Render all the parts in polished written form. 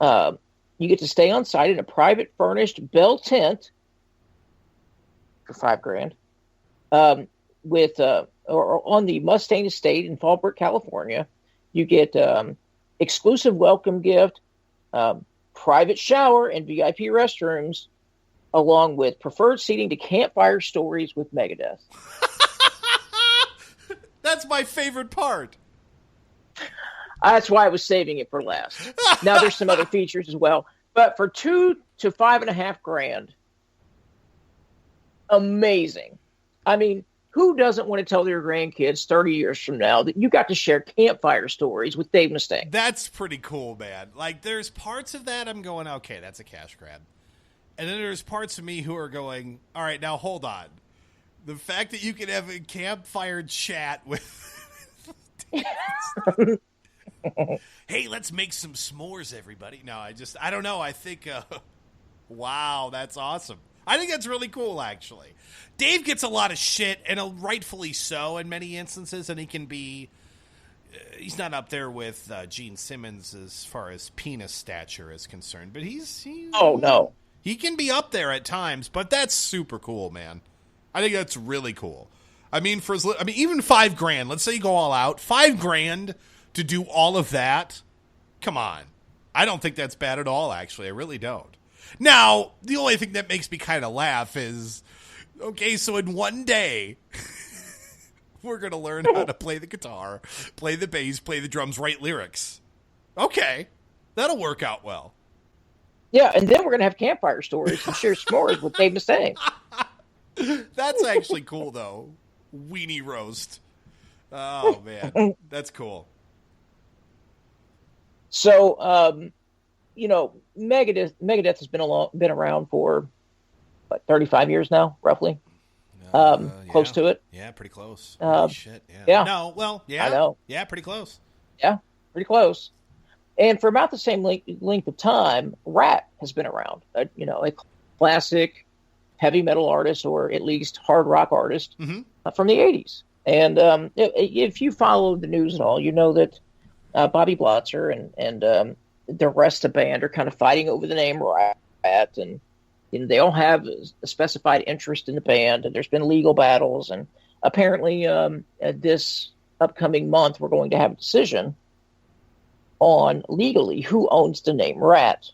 You get to stay on site in a private furnished bell tent for $5,000. With or on the Mustang Estate in Fallbrook, California. You get exclusive welcome gift, private shower, and VIP restrooms, along with preferred seating to campfire stories with Megadeth. That's my favorite part. That's why I was saving it for last. Now there's some other features as well, but for $2,000 to $5,500, amazing. I mean, who doesn't want to tell their grandkids 30 years from now that you got to share campfire stories with Dave Mustaine? That's pretty cool, man. Like, there's parts of that I'm going, okay, that's a cash grab. And then there's parts of me who are going, all right, now hold on. The fact that you can have a campfire chat with... Hey, let's make some s'mores, everybody. No, I don't know. I think, wow, that's awesome. I think that's really cool, actually. Dave gets a lot of shit, and rightfully so in many instances, and he can be... he's not up there with Gene Simmons as far as penis stature is concerned, but he's oh, no. He can be up there at times, but that's super cool, man. I think that's really cool. I mean, even $5,000, let's say you go all out, $5,000 to do all of that, come on. I don't think that's bad at all, actually. I really don't. Now, the only thing that makes me kind of laugh is, okay, so in one day, we're going to learn how to play the guitar, play the bass, play the drums, write lyrics. Okay, that'll work out well. Yeah, and then we're going to have campfire stories and share s'mores with Dave Mustaine. That's actually cool, though. Weenie roast. Oh, man. That's cool. So, Megadeth has been around for, 35 years now, roughly? Close to it. Yeah, pretty close. Shit, yeah. Yeah. No, well, yeah. I know. Yeah, pretty close. Yeah, pretty close. And for about the same length of time, Rat has been around. A classic heavy metal artist, or at least hard rock artist, from the 80s. And if you follow the news at all, you know that Bobby Blotzer and the rest of the band are kind of fighting over the name Rat, and they all have a specified interest in the band, and there's been legal battles, and apparently this upcoming month we're going to have a decision on legally who owns the name Rat.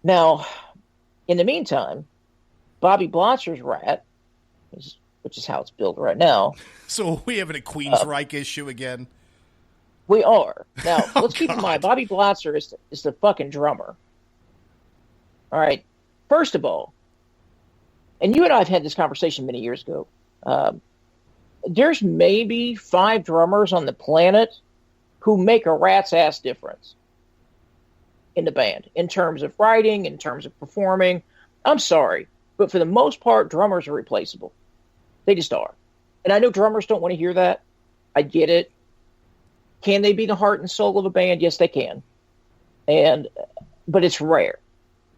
Now, in the meantime, Bobby Blotzer's Rat, which is how it's billed right now. So we having a Queensryche issue again? We are. Now, let's keep in mind, Bobby Blotzer is the fucking drummer. All right. First of all, and you and I have had this conversation many years ago, there's maybe 5 drummers on the planet who make a rat's ass difference in the band, in terms of writing, in terms of performing. I'm sorry, but for the most part, drummers are replaceable. They just are. And I know drummers don't want to hear that. I get it. Can they be the heart and soul of a band? Yes, they can. But it's rare.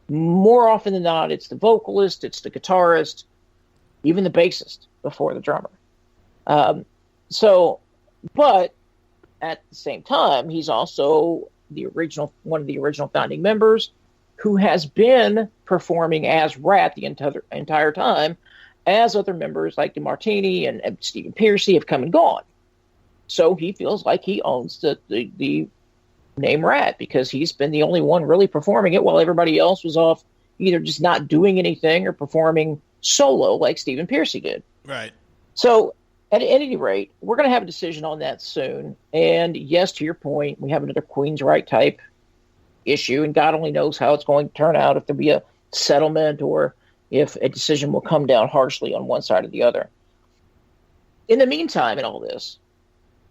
More often than not, it's the vocalist, it's the guitarist, even the bassist before the drummer. But at the same time, he's also one of the original founding members, who has been performing as Rat the entire time, as other members like DeMartini and Stephen Pearcy have come and gone. So he feels like he owns the name Rat, because he's been the only one really performing it, while everybody else was off either just not doing anything or performing solo like Stephen Pearcy did. Right. So at any rate, we're going to have a decision on that soon. And yes, to your point, we have another Queensryche type issue, and God only knows how it's going to turn out, if there'll be a settlement or if a decision will come down harshly on one side or the other. In the meantime, in all this,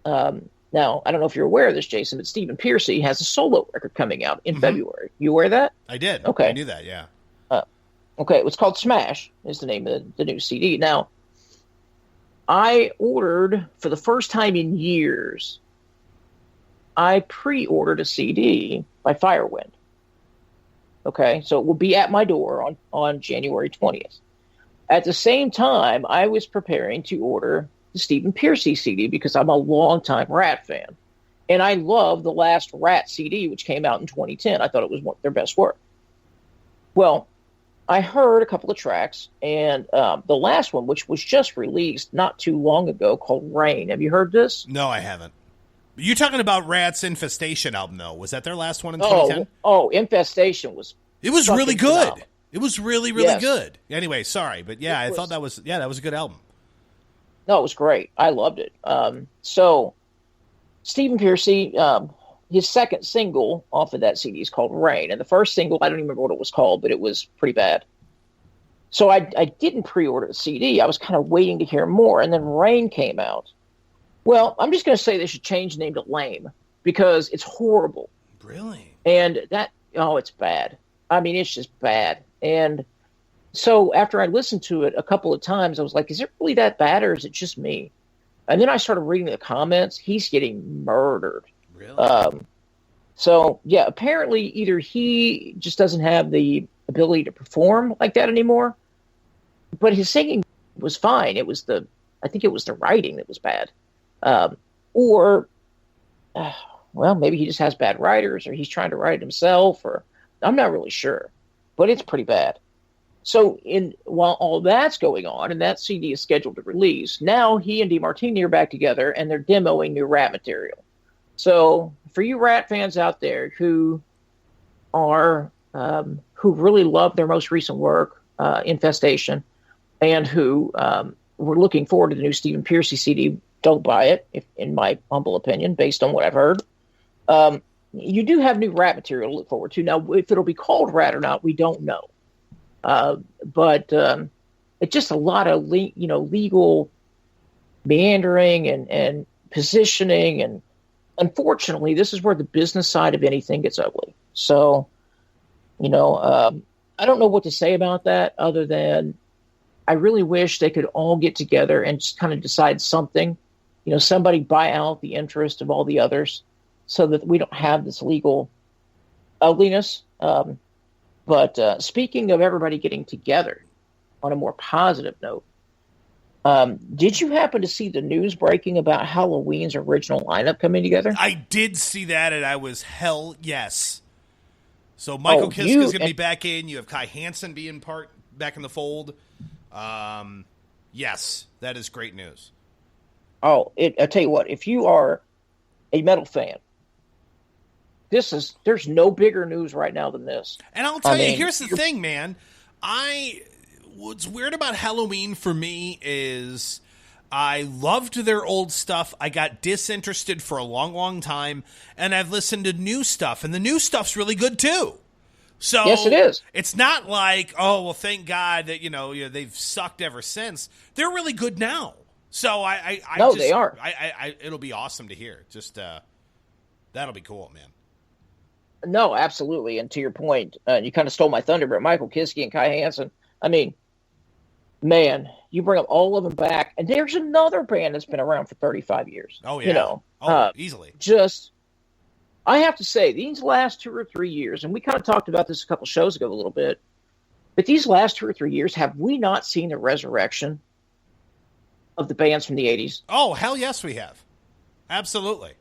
now, I don't know if you're aware of this, Jason, but Stephen Pearcy has a solo record coming out in February. You aware of that? I did. Okay. I knew that, yeah. Okay, it was called Smash, is the name of the new CD. Now, I ordered, for the first time in years, I pre-ordered a CD by Firewind. Okay, so it will be at my door on January 20th. At the same time, I was preparing to order the Stephen Pearcy CD, because I'm a longtime Rat fan. And I love the last Rat CD, which came out in 2010. I thought it was their best work. Well, I heard a couple of tracks, and the last one, which was just released not too long ago, called Rain. Have you heard this? No, I haven't. You're talking about Rat's Infestation album, though. Was that their last one in 2010? Oh, Infestation was. It was really good. Phenomenal. It was really, really good. Anyway, sorry, but yeah, I thought that was a good album. No, it was great. I loved it. So, Stephen Pearcy, his second single off of that CD is called Rain. And the first single, I don't even remember what it was called, but it was pretty bad. So I didn't pre-order the CD. I was kind of waiting to hear more. And then Rain came out. Well, I'm just going to say they should change the name to Lame because it's horrible. Really? And it's bad. I mean, it's just bad. And so after I listened to it a couple of times, I was like, is it really that bad or is it just me? And then I started reading the comments. He's getting murdered. Really? So, yeah, apparently either he just doesn't have the ability to perform like that anymore, but his singing was fine. I think it was the writing that was bad. Well, maybe he just has bad writers or he's trying to write it himself, or I'm not really sure, but it's pretty bad. So while all that's going on and that CD is scheduled to release, now he and DeMartini are back together and they're demoing new Rat material. So for you Rat fans out there who really love their most recent work, Infestation, and who were looking forward to the new Stephen Pearcy CD, don't buy it, in my humble opinion, based on what I've heard. You do have new Rat material to look forward to. Now, if it'll be called Rat or not, we don't know. But it's just a lot of legal meandering and positioning, and unfortunately, this is where the business side of anything gets ugly. So, I don't know what to say about that other than I really wish they could all get together and just kind of decide something. Somebody buy out the interest of all the others so that we don't have this legal ugliness. But speaking of everybody getting together on a more positive note, did you happen to see the news breaking about Halloween's original lineup coming together? I did see that, and I was hell yes. So Michael Kiske is going to be back in. You have Kai Hansen being back in the fold. Yes, that is great news. Oh, I tell you what, if you are a metal fan, there's no bigger news right now than this. And I'll tell you, here's the thing, man. What's weird about Halloween for me is I loved their old stuff. I got disinterested for a long, long time, and I've listened to new stuff, and the new stuff's really good too. So yes, it is. It's not like, oh, well, thank God that they've sucked ever since. They're really good now. So they are. It'll be awesome to hear. Just that'll be cool, man. No, absolutely. And to your point, you kind of stole my thunder, but Michael Kiske and Kai Hansen, I mean, man, you bring up all of them back, and there's another band that's been around for 35 years. Oh, yeah. Easily. I have to say, these last 2 or 3 years, and we kind of talked about this a couple shows ago a little bit, but these last 2 or 3 years, have we not seen the resurrection of the bands from the 80s? Oh, hell yes, we have. Absolutely.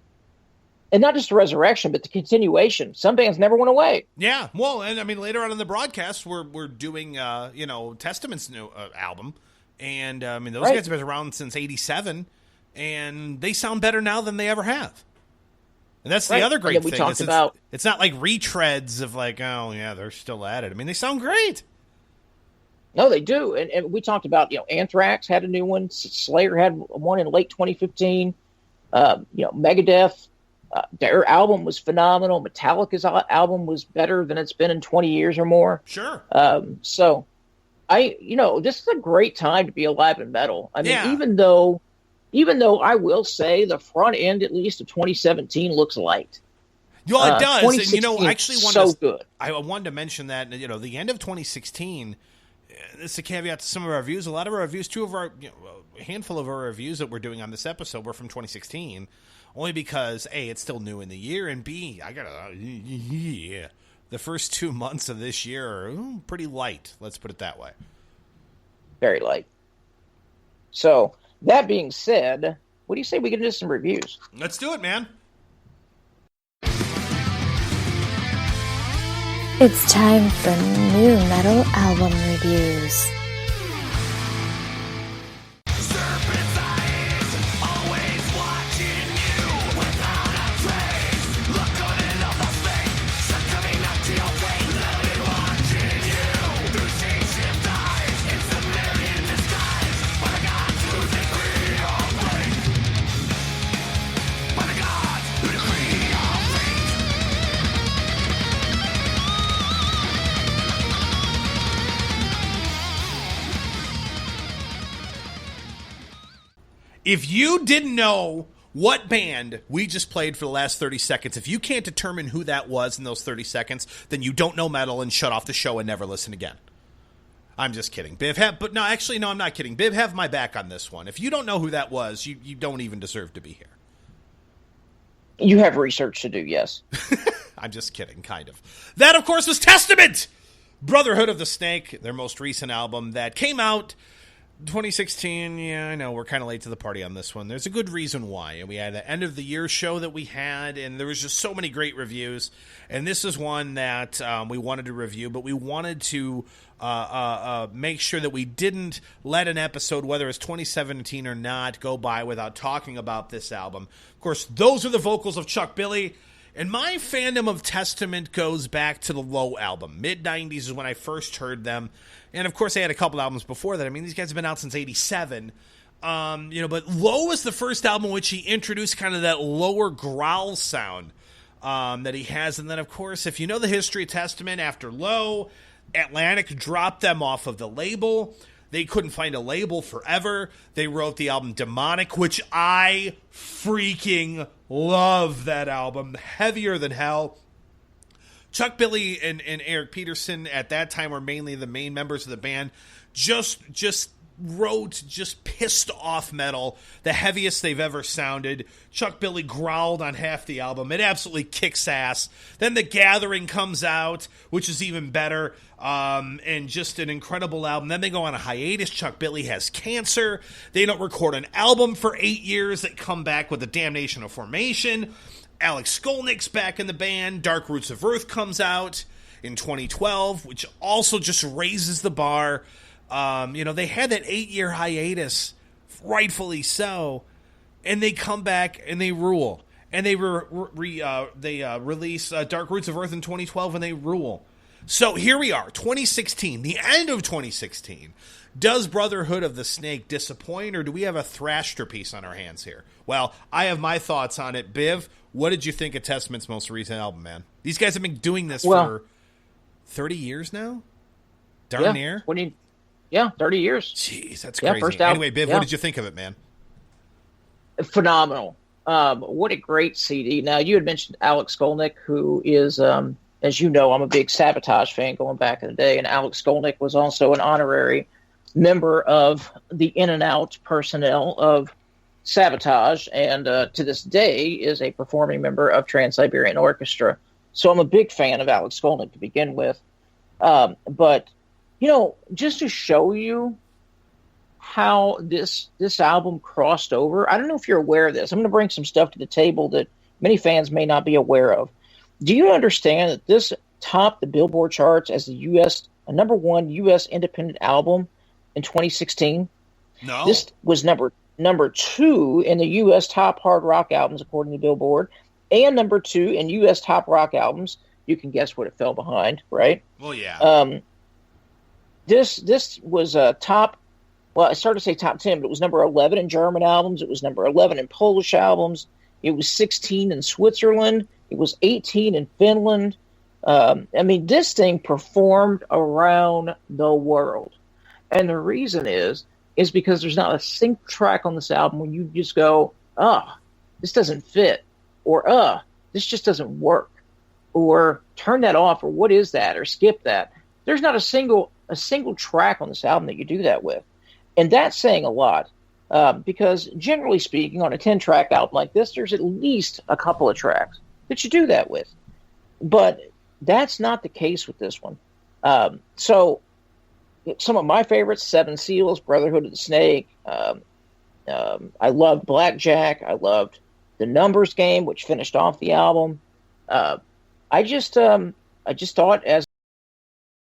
And not just the resurrection, but the continuation. Some bands never went away. Yeah, well, and I mean, later on in the broadcast, we're doing, Testament's new album, and I mean, those guys have been around since '87, and they sound better now than they ever have. And that's the other great thing. It's not like retreads of like, oh yeah, they're still at it. I mean, they sound great. No, they do, and we talked about Anthrax had a new one, Slayer had one in late 2015, Megadeth. Their album was phenomenal. Metallica's album was better than it's been in 20 years or more. Sure. So this is a great time to be alive in metal. I mean, even though I will say the front end, at least of 2017, looks light. Well, it does. And, I actually good. I wanted to mention that, the end of 2016, this is a caveat to some of our reviews. A lot of our reviews, a handful of our reviews that we're doing on this episode were from 2016. Only because, A, it's still new in the year, and B, the first 2 months of this year are pretty light. Let's put it that way. Very light. So, that being said, what do you say we get into some reviews? Let's do it, man. It's time for new metal album reviews. If you didn't know what band we just played for the last 30 seconds, if you can't determine who that was in those 30 seconds, then you don't know metal and shut off the show and never listen again. I'm just kidding. But no, actually, no, I'm not kidding. Biv, have my back on this one. If you don't know who that was, you don't even deserve to be here. You have research to do, yes. I'm just kidding, kind of. That, of course, was Testament! Brotherhood of the Snake, their most recent album that came out 2016. Yeah, I know, we're kind of late to the party on this one. There's a good reason why. We had an end of the year show that we had, and there was just so many great reviews. And this is one that we wanted to review, but we wanted to make sure that we didn't let an episode, whether it's 2017 or not, go by without talking about this album. Of course, those are the vocals of Chuck Billy. And my fandom of Testament goes back to the Low album. Mid-90s is when I first heard them. And, of course, they had a couple albums before that. I mean, these guys have been out since 87. But Low was the first album in which he introduced kind of that lower growl sound that he has. And then, of course, if you know the history of Testament, after Low, Atlantic dropped them off of the label. They couldn't find a label forever. They wrote the album Demonic, which I freaking love that album. Heavier than hell. Chuck Billy and Eric Peterson at that time were mainly the main members of the band. Just wrote just pissed off metal, the heaviest they've ever sounded. Chuck Billy growled on half the album. It absolutely kicks ass. Then The Gathering comes out, which is even better, and just an incredible album. Then they go on a hiatus. Chuck Billy has cancer. They don't record an album for 8 years. They come back with The Damnation of Formation. Alex Skolnick's back in the band. Dark Roots of Earth comes out in 2012, which also just raises the bar. They had that 8-year hiatus, rightfully so, and they come back and they rule. And they release Dark Roots of Earth in 2012, and they rule. So here we are, 2016, the end of 2016. Does Brotherhood of the Snake disappoint, or do we have a Thrashterpiece on our hands here? Well, I have my thoughts on it. Biv, what did you think of Testament's most recent album, man? These guys have been doing this for 30 years now? Darn near? 30 years. Jeez, that's crazy. Anyway, Biv, what did you think of it, man? Phenomenal. What a great CD. Now, you had mentioned Alex Skolnick, who is, as you know, I'm a big Sabotage fan going back in the day, and Alex Skolnick was also an honorary member of the in and out personnel of Sabotage, and to this day is a performing member of Trans-Siberian Orchestra. So I'm a big fan of Alex Skolnick to begin with. But just to show you how this album crossed over, I don't know if you're aware of this. I'm going to bring some stuff to the table that many fans may not be aware of. Do you understand that this topped the Billboard charts as the number one U.S. independent album in 2016? No. This was number 2 in the U.S. top hard rock albums, according to Billboard, and number 2 in U.S. top rock albums. You can guess what it fell behind, right? Well, yeah. This was a top. Well, I started to say top 10, but it was number 11 in German albums. It was number 11 in Polish albums. It was 16 in Switzerland. It was 18 in Finland. This thing performed around the world. And the reason is because there's not a single track on this album when you just go, this doesn't fit, or this just doesn't work, or turn that off, or what is that, or skip that. There's not a single track on this album that you do that with. And that's saying a lot, because generally speaking, on a 10-track album like this, there's at least a couple of tracks that you do that with. But that's not the case with this one. So some of my favorites, Seven Seals, Brotherhood of the Snake. I loved Blackjack. I loved The Numbers Game, which finished off the album. I just saw it as